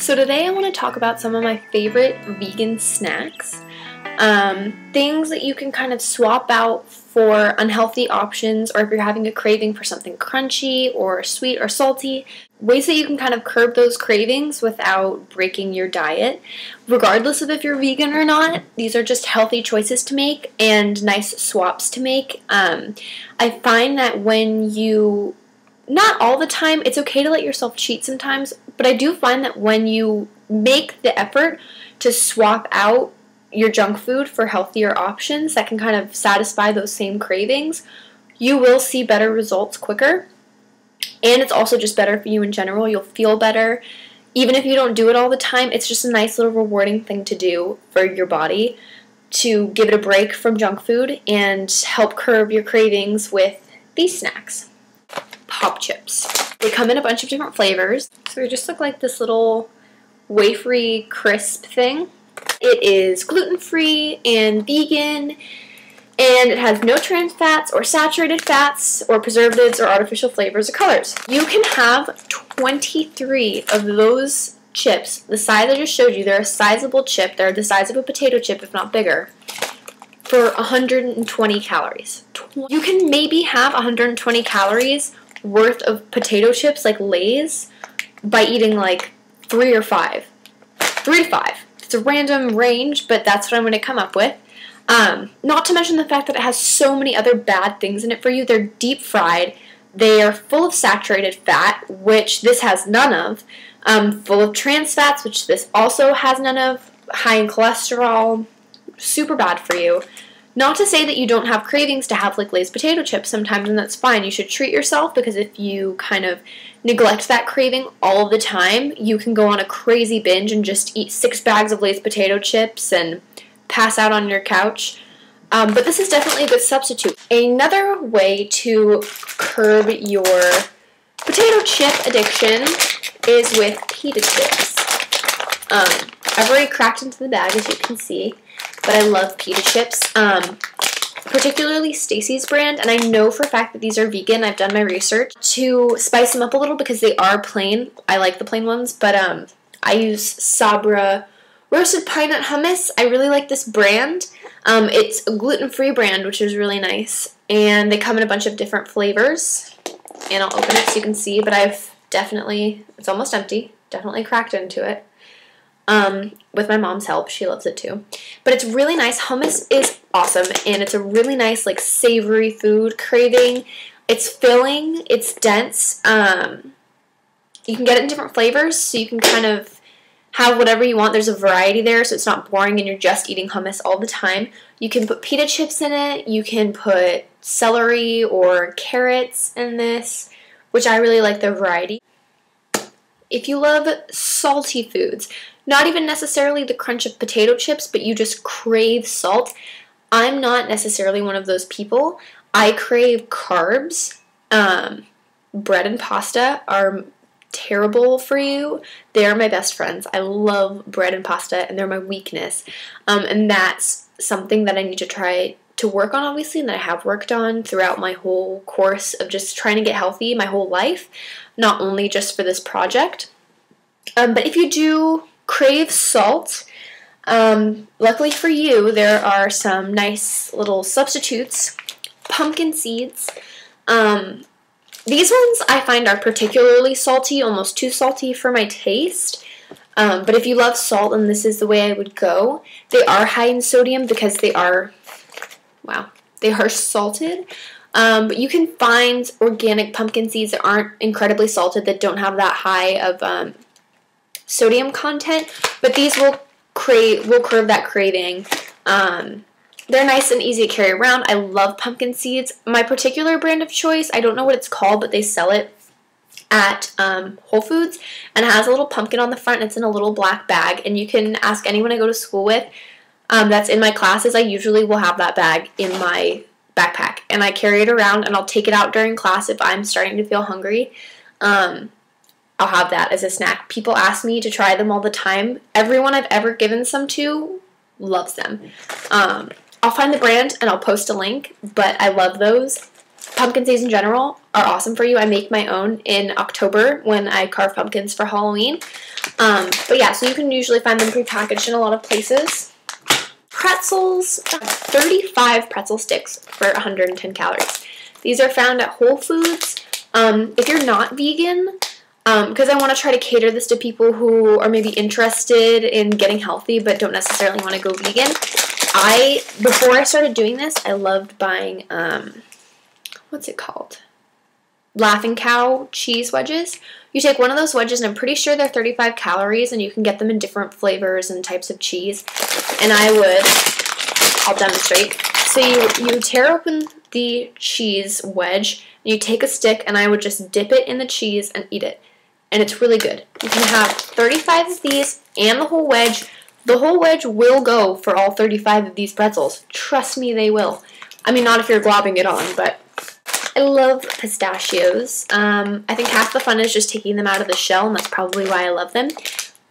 So today I want to talk about some of my favorite vegan snacks. Things that you can kind of swap out for unhealthy options, or if you're having a craving for something crunchy or sweet or salty, ways that you can kind of curb those cravings without breaking your diet. Regardless of if you're vegan or not, these are just healthy choices to make and nice swaps to make. I find that when you, not all the time, it's okay to let yourself cheat sometimes, but I do find that when you make the effort to swap out your junk food for healthier options that can kind of satisfy those same cravings, you will see better results quicker. And it's also just better for you in general. You'll feel better. Even if you don't do it all the time, it's just a nice little rewarding thing to do for your body to give it a break from junk food and help curb your cravings with these snacks. Pop chips. They come in a bunch of different flavors. So they just look like this little wafery crisp thing. It is gluten-free and vegan, and it has no trans fats or saturated fats or preservatives or artificial flavors or colors. You can have 23 of those chips, the size I just showed you. They're a sizable chip. They're the size of a potato chip, if not bigger, for 120 calories. You can maybe have 120 calories worth of potato chips like Lay's by eating like 3 or 5. 3 to 5. It's a random range, but that's what I'm going to come up with. Not to mention the fact that it has so many other bad things in it for you. They're deep fried. They are full of saturated fat, which this has none of. Full of trans fats, which this also has none of. High in cholesterol. Super bad for you. Not to say that you don't have cravings to have like Lay's potato chips sometimes, and that's fine. You should treat yourself, because if you kind of neglect that craving all the time, you can go on a crazy binge and just eat 6 bags of Lay's potato chips and pass out on your couch. But this is definitely a good substitute. Another way to curb your potato chip addiction is with pita chips. I've already cracked into the bag, as you can see, but I love pita chips, particularly Stacy's brand, and I know for a fact that these are vegan. I've done my research to spice them up a little because they are plain. I like the plain ones, but I use Sabra roasted pine nut hummus. I really like this brand. It's a gluten-free brand, which is really nice, and they come in a bunch of different flavors, and I'll open it so you can see, but I've definitely, it's almost empty, definitely cracked into it. With my mom's help. She loves it too. But it's really nice. Hummus is awesome, and it's a really nice, like, savory food craving. It's filling. It's dense. You can get it in different flavors, so you can kind of have whatever you want. There's a variety there, so it's not boring and you're just eating hummus all the time. You can put pita chips in it. You can put celery or carrots in this, which I really like the variety. If you love salty foods, not even necessarily the crunch of potato chips, but you just crave salt, I'm not necessarily one of those people. I crave carbs. Bread and pasta are terrible for you. They're my best friends. I love bread and pasta, and they're my weakness. And that's something that I need to try to work on, obviously, and that I have worked on throughout my whole course of just trying to get healthy my whole life, not only just for this project. But if you do crave salt, luckily for you, there are some nice little substitutes. Pumpkin seeds. These ones I find are particularly salty, almost too salty for my taste. But if you love salt, and this is the way I would go, they are high in sodium because they are, wow, they are salted. But you can find organic pumpkin seeds that aren't incredibly salted, that don't have that high of sodium content, but these will curb that craving. They're nice and easy to carry around. I love pumpkin seeds. My particular brand of choice, I don't know what it's called, but they sell it at Whole Foods, and it has a little pumpkin on the front. It's in a little black bag, and you can ask anyone I go to school with that's in my classes. I usually will have that bag in my backpack, and I carry it around, and I'll take it out during class if I'm starting to feel hungry. I'll have that as a snack. People ask me to try them all the time. Everyone I've ever given some to loves them. I'll find the brand and I'll post a link, but I love those. Pumpkin seeds in general are awesome for you. I make my own in October when I carve pumpkins for Halloween. But yeah, so you can usually find them prepackaged in a lot of places. Pretzels, 35 pretzel sticks for 110 calories. These are found at Whole Foods. If you're not vegan, because I want to try to cater this to people who are maybe interested in getting healthy but don't necessarily want to go vegan. Before I started doing this, I loved buying, what's it called? Laughing Cow cheese wedges. You take one of those wedges, and I'm pretty sure they're 35 calories, and you can get them in different flavors and types of cheese. And I'll demonstrate. So you tear open the cheese wedge, and you take a stick, and I would just dip it in the cheese and eat it. And it's really good. You can have 35 of these and the whole wedge. The whole wedge will go for all 35 of these pretzels. Trust me, they will. I mean, not if you're globbing it on, but I love pistachios. I think half the fun is just taking them out of the shell, and that's probably why I love them.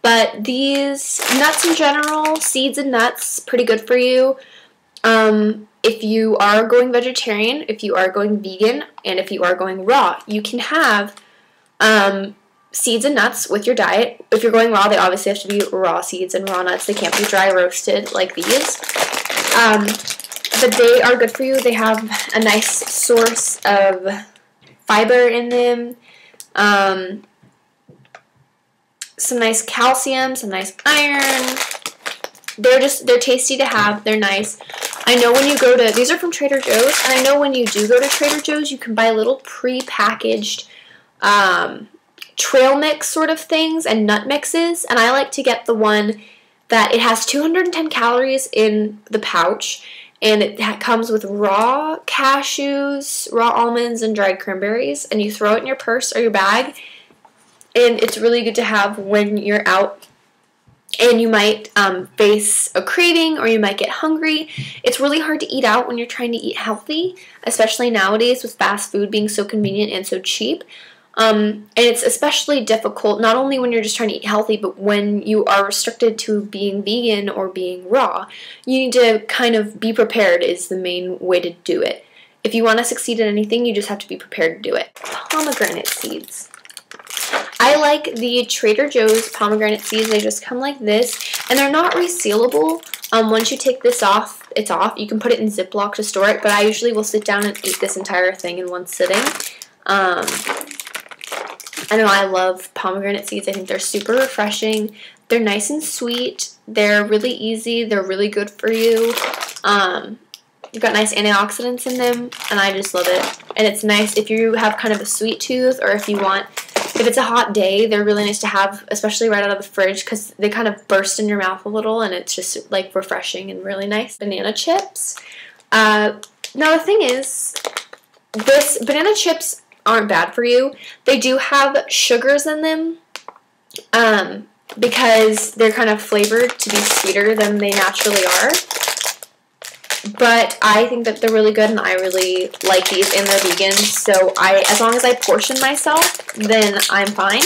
But these nuts in general, seeds and nuts, pretty good for you. If you are going vegetarian, if you are going vegan, and if you are going raw, you can have seeds and nuts with your diet. If you're going raw, they obviously have to be raw seeds and raw nuts. They can't be dry roasted like these. But they are good for you. They have a nice source of fiber in them, some nice calcium, some nice iron. They're tasty to have. They're nice. I know when you go to, these are from Trader Joe's, and I know when you do go to Trader Joe's, you can buy little pre-packaged trail mix sort of things and nut mixes, and I like to get the one that it has 210 calories in the pouch, and it comes with raw cashews, raw almonds, and dried cranberries, and you throw it in your purse or your bag, and it's really good to have when you're out and you might face a craving or you might get hungry. It's really hard to eat out when you're trying to eat healthy, especially nowadays with fast food being so convenient and so cheap. And it's especially difficult not only when you're just trying to eat healthy, but when you are restricted to being vegan or being raw. You need to kind of be prepared is the main way to do it. If you want to succeed at anything, you just have to be prepared to do it. Pomegranate seeds. I like the Trader Joe's pomegranate seeds. They just come like this, and they're not resealable. Once you take this off, it's off. You can put it in Ziploc to store it, but I usually will sit down and eat this entire thing in one sitting. I know I love pomegranate seeds. I think they're super refreshing. They're nice and sweet. They're really easy. They're really good for you. You've got nice antioxidants in them, and I just love it. And it's nice if you have kind of a sweet tooth, or if it's a hot day, they're really nice to have, especially right out of the fridge, because they kind of burst in your mouth a little, and it's just like refreshing and really nice. Banana chips. Now the thing is, banana chips aren't bad for you. They do have sugars in them because they're kind of flavored to be sweeter than they naturally are. But I think that they're really good, and I really like these, and they're vegan, so as long as I portion myself, then I'm fine.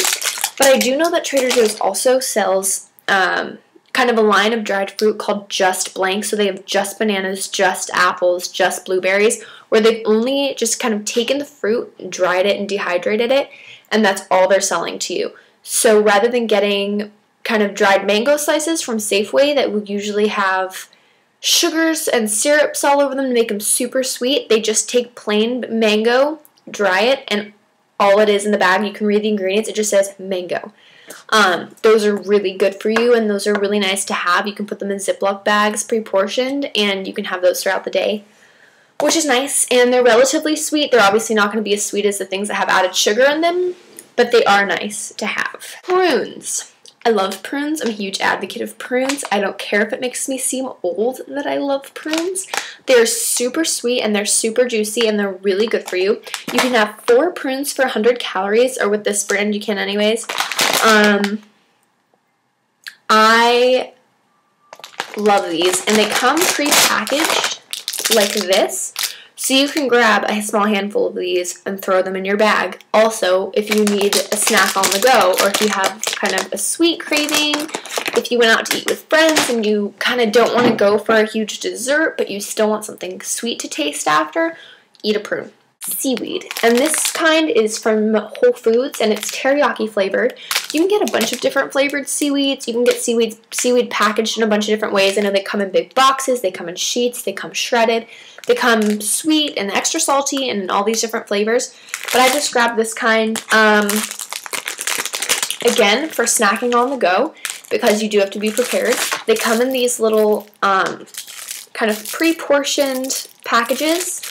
But I do know that Trader Joe's also sells kind of a line of dried fruit called Just Blank, so they have just bananas, just apples, just blueberries, where they've only just kind of taken the fruit, dried it, and dehydrated it, and that's all they're selling to you. So rather than getting kind of dried mango slices from Safeway that would usually have sugars and syrups all over them to make them super sweet, they just take plain mango, dry it, and all it is in the bag, you can read the ingredients, it just says mango. Those are really good for you, and those are really nice to have. You can put them in Ziploc bags pre-portioned, and you can have those throughout the day, which is nice, and they're relatively sweet. They're obviously not going to be as sweet as the things that have added sugar in them, but they are nice to have. Prunes. I love prunes. I'm a huge advocate of prunes. I don't care if it makes me seem old that I love prunes. They're super sweet, and they're super juicy, and they're really good for you. You can have 4 prunes for 100 calories, or with this brand you can anyways. I love these, and they come pre-packaged like this, so you can grab a small handful of these and throw them in your bag. Also, if you need a snack on the go, or if you have kind of a sweet craving, if you went out to eat with friends and you kind of don't want to go for a huge dessert, but you still want something sweet to taste after, eat a prune. seaweed, and this kind is from Whole Foods, and it's teriyaki flavored. You can get a bunch of different flavored seaweeds. You can get seaweed packaged in a bunch of different ways. I know they come in big boxes, they come in sheets, they come shredded, they come sweet and extra salty and all these different flavors. But I just grabbed this kind, again, for snacking on the go, because you do have to be prepared. They come in these little kind of pre-portioned packages.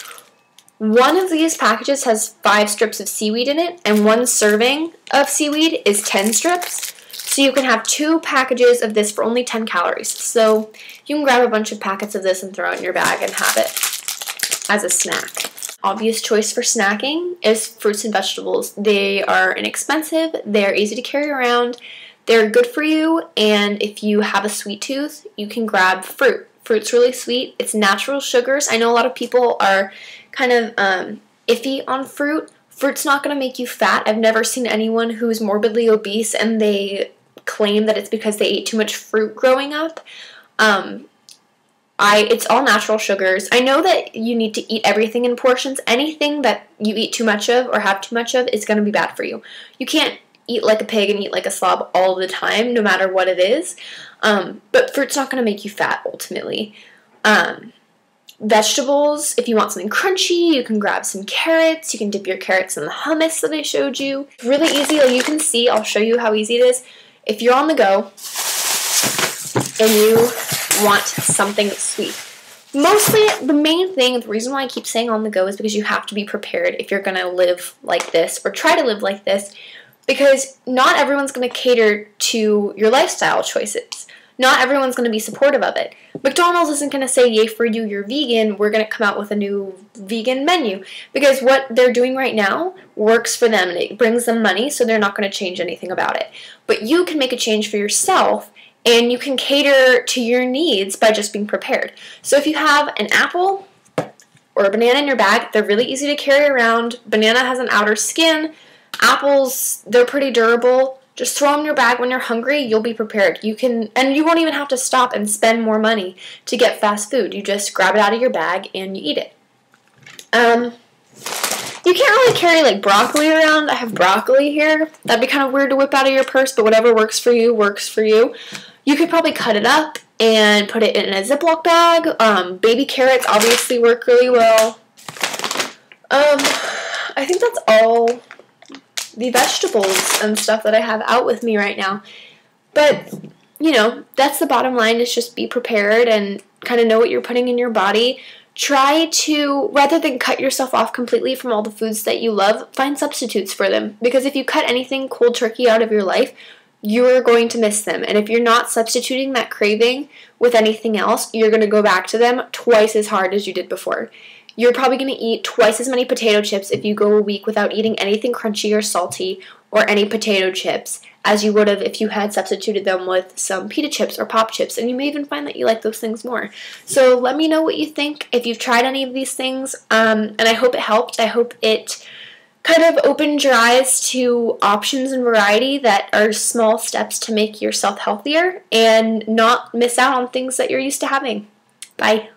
One of these packages has 5 strips of seaweed in it, and 1 serving of seaweed is 10 strips. So you can have 2 packages of this for only 10 calories. So you can grab a bunch of packets of this and throw it in your bag and have it as a snack. Obvious choice for snacking is fruits and vegetables. They are inexpensive, they're easy to carry around, they're good for you, and if you have a sweet tooth, you can grab fruit. Fruit's really sweet. It's natural sugars. I know a lot of people are kind of iffy on fruit. Fruit's not going to make you fat. I've never seen anyone who's morbidly obese and they claim that it's because they ate too much fruit growing up. It's all natural sugars. I know that you need to eat everything in portions. Anything that you eat too much of or have too much of is going to be bad for you. You can't eat like a pig and eat like a slob all the time, no matter what it is. But fruit's not going to make you fat, ultimately. Vegetables, if you want something crunchy, you can grab some carrots. You can dip your carrots in the hummus that I showed you. It's really easy. Like you can see, I'll show you how easy it is. If you're on the go and you want something sweet. Mostly, the main thing, the reason why I keep saying on the go is because you have to be prepared if you're going to live like this or try to live like this, because not everyone's going to cater to your lifestyle choices. Not everyone's going to be supportive of it. McDonald's isn't going to say, yay for you, you're vegan, we're going to come out with a new vegan menu. Because what they're doing right now works for them and it brings them money, so they're not going to change anything about it. But you can make a change for yourself, and you can cater to your needs by just being prepared. So if you have an apple or a banana in your bag, they're really easy to carry around. Banana has an outer skin. Apples, they're pretty durable. Just throw them in your bag when you're hungry. You'll be prepared. And you won't even have to stop and spend more money to get fast food. You just grab it out of your bag and you eat it. You can't really carry like broccoli around. I have broccoli here. That'd be kind of weird to whip out of your purse, but whatever works for you, works for you. You could probably cut it up and put it in a Ziploc bag. Baby carrots obviously work really well. I think that's all the vegetables and stuff that I have out with me right now. But, you know, that's the bottom line, is just be prepared and kind of know what you're putting in your body. Try to, rather than cut yourself off completely from all the foods that you love, find substitutes for them. Because if you cut anything cold turkey out of your life, you're going to miss them. And if you're not substituting that craving with anything else, you're going to go back to them twice as hard as you did before. You're probably going to eat twice as many potato chips if you go a week without eating anything crunchy or salty or any potato chips as you would have if you had substituted them with some pita chips or pop chips, and you may even find that you like those things more. So let me know what you think if you've tried any of these things, and I hope it helped. I hope it kind of opened your eyes to options and variety that are small steps to make yourself healthier and not miss out on things that you're used to having. Bye.